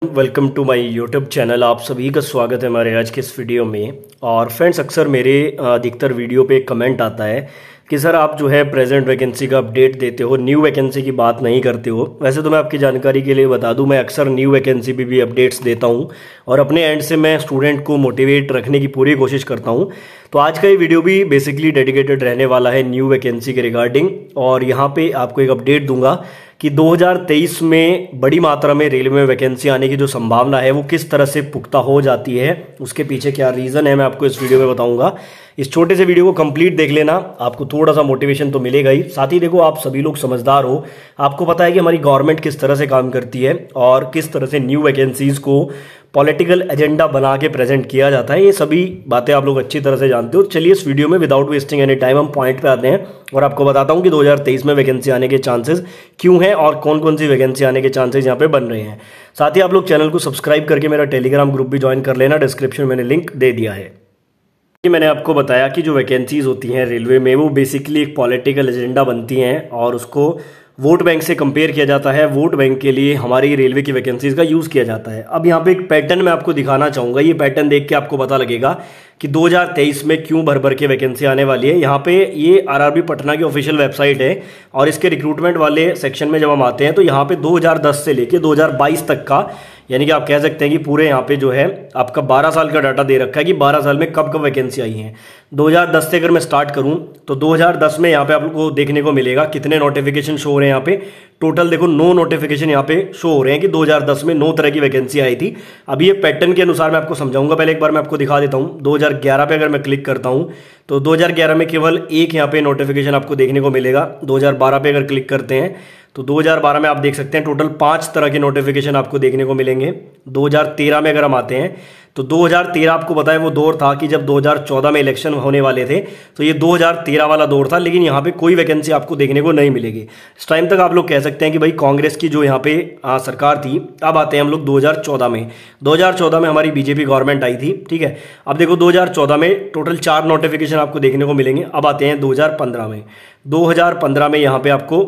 Welcome to my YouTube channel. आप सभी का स्वागत है हमारे आज के इस वीडियो में। और फ्रेंड्स, अक्सर मेरे अधिकतर वीडियो पे कमेंट आता है कि सर आप जो है प्रेजेंट वैकेंसी का अपडेट देते हो, न्यू वैकेंसी की बात नहीं करते हो। वैसे तो मैं आपकी जानकारी के लिए बता दूं, मैं अक्सर न्यू वैकेंसी पे भी अपडेट्स देता हूं और अपने एंड से मैं स्टूडेंट को मोटिवेट रखने की पूरी कोशिश करता हूं। तो आज का ये वीडियो भी बेसिकली डेडिकेटेड रहने वाला है न्यू वैकेंसी के रिगार्डिंग। और यहाँ पे आपको एक अपडेट दूंगा कि 2023 में बड़ी मात्रा में रेलवे में वैकेंसी आने की जो संभावना है वो किस तरह से पुख्ता हो जाती है, उसके पीछे क्या रीज़न है, मैं आपको इस वीडियो में बताऊंगा। इस छोटे से वीडियो को कंप्लीट देख लेना, आपको थोड़ा सा मोटिवेशन तो मिलेगा ही। साथ ही देखो, आप सभी लोग समझदार हो, आपको पता है कि हमारी गवर्नमेंट किस तरह से काम करती है और किस तरह से न्यू वैकेंसीज को पॉलिटिकल एजेंडा बना के प्रेजेंट किया जाता है। ये सभी बातें आप लोग अच्छी तरह से जानते हो। चलिए इस वीडियो में विदाउट वेस्टिंग एनी टाइम हम पॉइंट पे आते हैं और आपको बताता हूं कि 2023 में वैकेंसी आने के चांसेस क्यों हैं और कौन कौन सी वैकेंसी आने के चांसेस यहाँ पे बन रहे हैं। साथ ही आप लोग चैनल को सब्सक्राइब करके मेरा टेलीग्राम ग्रुप भी ज्वाइन कर लेना, डिस्क्रिप्शन में मैंने लिंक दे दिया है। मैंने आपको बताया कि जो वैकेंसीज होती हैं रेलवे में वो बेसिकली एक पॉलिटिकल एजेंडा बनती हैं और उसको वोट बैंक से कंपेयर किया जाता है। वोट बैंक के लिए हमारी रेलवे की वैकेंसीज का यूज़ किया जाता है। अब यहाँ पे एक पैटर्न मैं आपको दिखाना चाहूँगा। ये पैटर्न देख के आपको पता लगेगा कि 2023 में क्यों भर भर के वैकेंसी आने वाली है। यहाँ पे ये आरआरबी पटना की ऑफिशियल वेबसाइट है और इसके रिक्रूटमेंट वाले सेक्शन में जब हम आते हैं तो यहाँ पे 2010 से लेके 2022 तक का, यानी कि आप कह सकते हैं कि पूरे यहाँ पे जो है आपका 12 साल का डाटा दे रखा है कि 12 साल में कब कब वैकेंसी आई है। 2010 से अगर मैं स्टार्ट करूं तो 2010 में यहाँ पे आपको देखने को मिलेगा कितने नोटिफिकेशन शो हो रहे हैं। यहाँ पे टोटल देखो 9 नोटिफिकेशन यहाँ पे शो हो रहे हैं कि 2010 में 9 तरह की वैकेंसी आई थी। अब ये पैटर्न के अनुसार मैं आपको समझाऊंगा। पहले एक बार मैं आपको दिखा देता हूँ। 2011 पे अगर मैं क्लिक करता हूँ तो 2011 में केवल एक यहाँ पे नोटिफिकेशन आपको देखने को मिलेगा। 2012 पे अगर क्लिक करते हैं तो 2012 में आप देख सकते हैं टोटल 5 तरह के नोटिफिकेशन आपको देखने को मिलेंगे। 2013 में अगर हम आते हैं तो 2013 आपको पता है वो दौर था कि जब 2014 में इलेक्शन होने वाले थे, तो ये 2013 वाला दौर था। लेकिन यहाँ पे कोई वैकेंसी आपको देखने को नहीं मिलेगी। इस टाइम तक आप लोग कह सकते हैं कि भाई कांग्रेस की जो यहाँ पे सरकार थी। अब आते हैं हम लोग 2014 में। 2014 में हमारी बीजेपी गवर्नमेंट आई थी, ठीक है। अब देखो 2014 में टोटल 4 नोटिफिकेशन आपको देखने को मिलेंगे। अब आते हैं 2015 में। 2015 में यहाँ पे आपको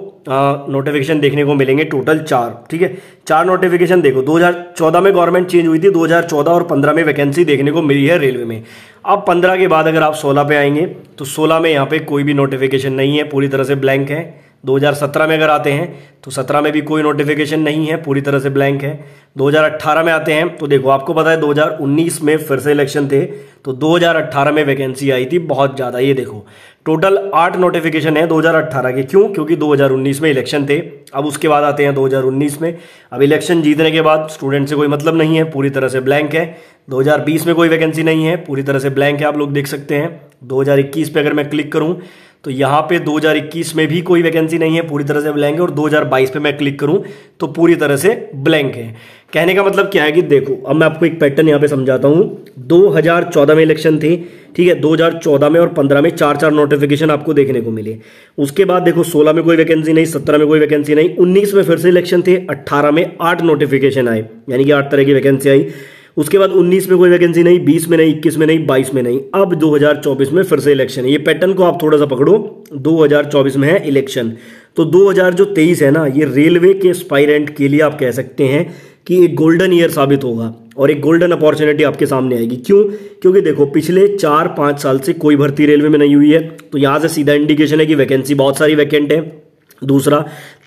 नोटिफिकेशन देखने को मिलेंगे टोटल 4, ठीक है। 4 नोटिफिकेशन देखो। 2014 में गवर्नमेंट चेंज हुई थी, 2014 और 15 में वैकेंसी देखने को मिली है रेलवे में। अब 15 के बाद अगर आप 16 पे आएंगे तो 16 में यहाँ पे कोई भी नोटिफिकेशन नहीं है, पूरी तरह से ब्लैंक है। 2017 में अगर आते हैं तो 17 में भी कोई नोटिफिकेशन नहीं है, पूरी तरह से ब्लैंक है। 2018 में आते हैं तो देखो आपको पता है 2019 में फिर से इलेक्शन थे तो 2018 में वैकेंसी आई थी बहुत ज़्यादा। ये देखो टोटल 8 नोटिफिकेशन है 2018 के। क्यों? क्योंकि 2019 में इलेक्शन थे। अब उसके बाद आते हैं 2019 में। अब इलेक्शन जीतने के बाद स्टूडेंट से कोई मतलब नहीं है, पूरी तरह से ब्लैंक है। 2020 में कोई वैकेंसी नहीं है, पूरी तरह से ब्लैंक है, आप लोग देख सकते हैं। 2021 पे अगर मैं क्लिक करूं तो यहाँ पे 2021 में भी कोई वैकेंसी नहीं है, पूरी तरह से ब्लैंक है। और 2022 पे मैं क्लिक करूं तो पूरी तरह से ब्लैंक है। कहने का मतलब क्या है कि देखो, अब मैं आपको एक पैटर्न यहाँ पे समझाता हूँ। 2014 में इलेक्शन थी, ठीक है। 2014 में और 15 में 4 नोटिफिकेशन आपको देखने को मिले। उसके बाद देखो 16 में कोई वैकेंसी नहीं, 17 में कोई वैकेंसी नहीं, 19 में फिर से इलेक्शन थे, 18 में 8 नोटिफिकेशन आए, यानी कि 8 तरह की वैकेंसी आई। उसके बाद 19 में कोई वैकेंसी नहीं, 20 में नहीं, 21 में नहीं, 22 में नहीं। अब 2024 में फिर से इलेक्शन है। ये पैटर्न को आप थोड़ा सा पकड़ो। 2024 में है इलेक्शन, तो 2023 है ना, ये रेलवे के एस्पायरेंट के लिए आप कह सकते हैं कि एक गोल्डन ईयर साबित होगा और एक गोल्डन अपॉर्चुनिटी आपके सामने आएगी। क्यों? क्योंकि देखो पिछले 4-5 साल से कोई भर्ती रेलवे में नहीं हुई है, तो यहाँ से सीधा इंडिकेशन है कि वैकेंसी बहुत सारी वैकेंट है। दूसरा,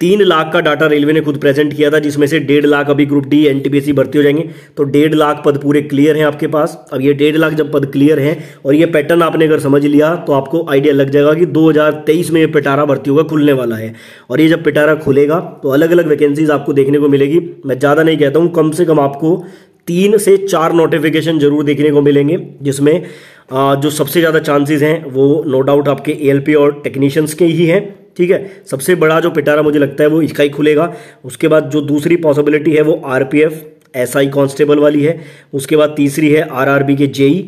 3 लाख का डाटा रेलवे ने खुद प्रेजेंट किया था, जिसमें से 1.5 लाख अभी ग्रुप डी एनटीपीसी भर्ती हो जाएंगे, तो 1.5 लाख पद पूरे क्लियर हैं आपके पास। अब ये 1.5 लाख जब पद क्लियर हैं और ये पैटर्न आपने अगर समझ लिया तो आपको आइडिया लग जाएगा कि 2023 में ये पिटारा भर्ती होगा, खुलने वाला है। और ये जब पिटारा खुलेगा तो अलग अलग वैकेंसीज आपको देखने को मिलेगी। मैं ज़्यादा नहीं कहता हूँ, कम से कम आपको 3 से 4 नोटिफिकेशन जरूर देखने को मिलेंगे, जिसमें जो सबसे ज़्यादा चांसेस हैं वो नो डाउट आपके एएलपी और टेक्नीशियंस के ही हैं, ठीक है। सबसे बड़ा जो पिटारा मुझे लगता है वो इसका ही खुलेगा। उसके बाद जो दूसरी पॉसिबिलिटी है वो आरपीएफ एसआई कांस्टेबल वाली है। उसके बाद तीसरी है आरआरबी के जेई,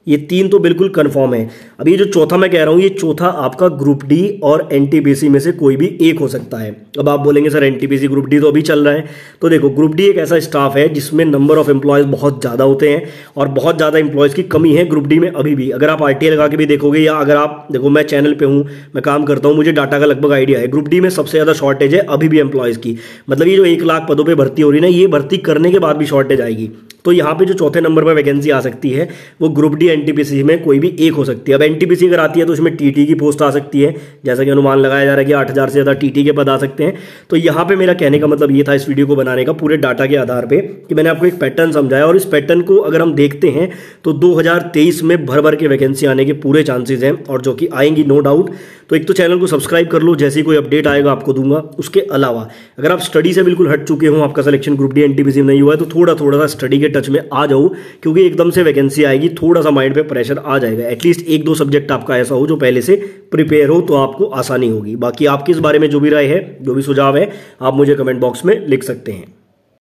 ये 3 तो बिल्कुल कंफर्म है। अब ये जो चौथा मैं कह रहा हूँ, ये चौथा आपका ग्रुप डी और एनटीपीसी में से कोई भी एक हो सकता है। अब आप बोलेंगे सर एनटीपीसी ग्रुप डी तो अभी चल रहा है, तो देखो ग्रुप डी एक ऐसा स्टाफ है जिसमें नंबर ऑफ एम्प्लॉयज़ बहुत ज़्यादा होते हैं और बहुत ज़्यादा एम्प्लॉयज़ की कमी है ग्रुप डी में अभी भी। अगर आप आरटीआई लगा के भी देखोगे, या अगर आप देखो, मैं चैनल पे हूँ, मैं काम करता हूँ, मुझे डाटा का लगभग आइडिया है, ग्रुप डी में सबसे ज़्यादा शॉर्टेज है अभी भी एम्प्लॉयज़ की। मतलब ये जो 1 लाख पदों पर भर्ती हो रही है ना, ये भर्ती करने के बाद भी शॉर्टेज आएगी। तो यहाँ पे जो चौथे नंबर पर वैकेंसी आ सकती है वो ग्रुप डी एनटीपीसी में कोई भी एक हो सकती है। अब एनटीपीसी अगर आती है तो उसमें टीटी की पोस्ट आ सकती है, जैसा कि अनुमान लगाया जा रहा है कि 8,000 से ज़्यादा टीटी के पद आ सकते हैं। तो यहाँ पे मेरा कहने का मतलब ये था इस वीडियो को बनाने का पूरे डाटा के आधार पे, कि मैंने आपको एक पैटर्न समझाया, और इस पैटर्न को अगर हम देखते हैं तो 2023 में भर भर के वैकेंसी आने के पूरे चांसेस हैं, और जो कि आएंगी नो डाउट। तो एक तो चैनल को सब्सक्राइब कर लो, जैसे ही कोई अपडेट आएगा आपको दूंगा। उसके अलावा अगर आप स्टडी से बिल्कुल हट चुके हो, आपका सिलेक्शन ग्रुप डी एनटीपीसी में नहीं हुआ है, तो थोड़ा थोड़ा सा स्टडी के टच में आ जाओ, क्योंकि एकदम से वैकेंसी आएगी, थोड़ा सा माइंड पे प्रेशर आ जाएगा। एटलीस्ट 1-2 सब्जेक्ट आपका ऐसा हो जो पहले से प्रिपेयर हो, तो आपको आसानी होगी। बाकी आपकी इस बारे में जो भी राय है, जो भी सुझाव है, आप मुझे कमेंट बॉक्स में लिख सकते हैं।